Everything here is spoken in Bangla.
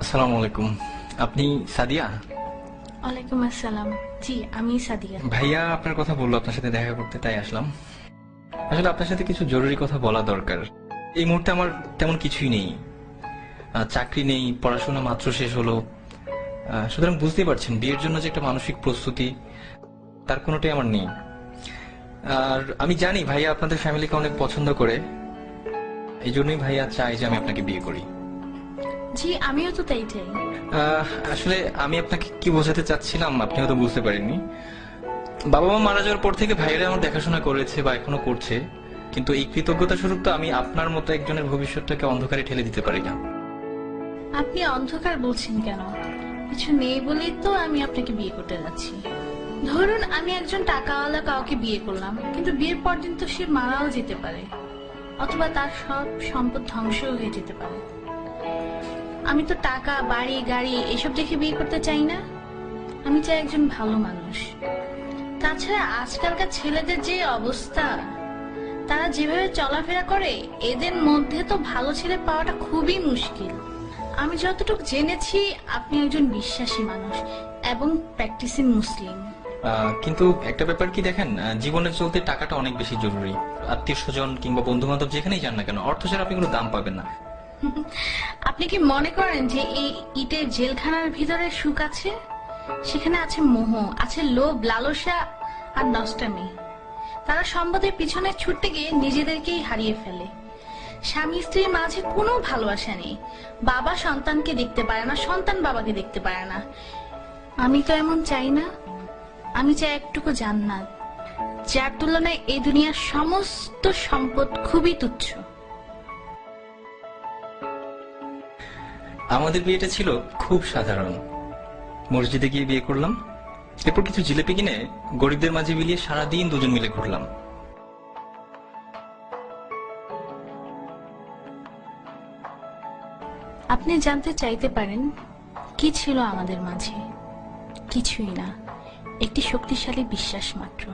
আসসালামু আলাইকুম। আপনি সাদিয়া? ওয়ালাইকুম আসসালাম। জি, আমি সাদিয়া। ভাইয়া আপনার কথা বললো আপনার সাথে দেখা করতে, তাই আসলাম। আসলে আপনার সাথে কিছু জরুরি কথা বলা দরকার। এই মুহূর্তে আমার তেমন কিছুই নেই, চাকরি নেই, পড়াশোনা মাত্র শেষ হলো। সুতরাং বুঝতেই পারছেন বিয়ের জন্য যে একটা মানসিক প্রস্তুতি, তার কোনোটাই আমার নেই। আর আমি জানি ভাইয়া আপনাদের ফ্যামিলিকে অনেক পছন্দ করে, এই জন্যই ভাইয়া চাই যে আমি আপনাকে বিয়ে করি। জি, আমিও তো তাই চাই। আসলে আমি আপনাকে কি বোঝাতে চাচ্ছিলাম আপনি হয়তো বুঝতে পারেননি। বাবা মা মারা যাওয়ার পর থেকে ভাইয়েরা আমার দেখাশোনা করেছে বা এখনো করছে, কিন্তু এই কৃতজ্ঞতা স্বরূপ তো আমি আপনার মতো একজনের ভবিষ্যৎটাকে অন্ধকারে ঠেলে দিতে পারি না। আপনি অন্ধকার বলছেন কেন? কিছু নেই বলেই তো আমি আপনাকে বিয়ে করতে যাচ্ছি। ধরুন আমি একজন টাকাওয়ালা কাউকে বিয়ে করলাম, কিন্তু বিয়ের পর দিন তো সে মারাও যেতে পারে, অথবা তার সব সম্পদ ধ্বংস হয়ে যেতে পারে। আমি তো টাকা, বাড়ি, গাড়ি এসব দেখে বিয়ে করতে চাই না। আমি চাই একজন ভালো মানুষ। তাছাড়া আজকালকার ছেলেদের যে অবস্থা, তারা যেভাবে চলাফেরা করে, এদের মধ্যে তো ভালো ছেলে পাওয়াটা খুবই মুশকিল। আমি যতটুকু জেনেছি আপনি একজন বিশ্বাসী মানুষ এবং প্র্যাকটিসিং মুসলিম। কিন্তু একটা ব্যাপার কি দেখেন, জীবনে চলতে টাকাটা অনেক বেশি জরুরি। আত্মীয় স্বজন কিংবা বন্ধু বান্ধব যেখানেই যান না কেন, অর্থ ছাড়া আপনি কোনো দাম পাবেন না। আপনি কি মনে করেন যে এই ইটের জেলখানার ভিতরে সুখ আছে? সেখানে আছে মোহ, আছে লোভ, লালসা আর নষ্টামি। তারা সম্পদের পিছনে ছুটতে গিয়ে নিজেদেরকেই হারিয়ে ফেলে। স্বামী স্ত্রীর মাঝে কোনো ভালোবাসা নেই। বাবা সন্তানকে দেখতে পারে না, সন্তান বাবাকে দেখতে পারে না। আমি তো এমন চাই না। আমি চাই একটুকু জান্নাত, যার তুলনায় এই দুনিয়ার সমস্ত সম্পদ খুবই তুচ্ছ। আমাদের বিয়েটা ছিল খুব সাধারণ। মসজিদে গিয়ে বিয়ে করলাম, এরপর কিছু জিলেপি কিনে গরিবদের মাঝে বিলিয়ে সারাদিন দুজন মিলে ঘুরলাম। আপনি জানতে চাইতে পারেন কি ছিল আমাদের মাঝে? কিছুই না, একটি শক্তিশালী বিশ্বাস মাত্র।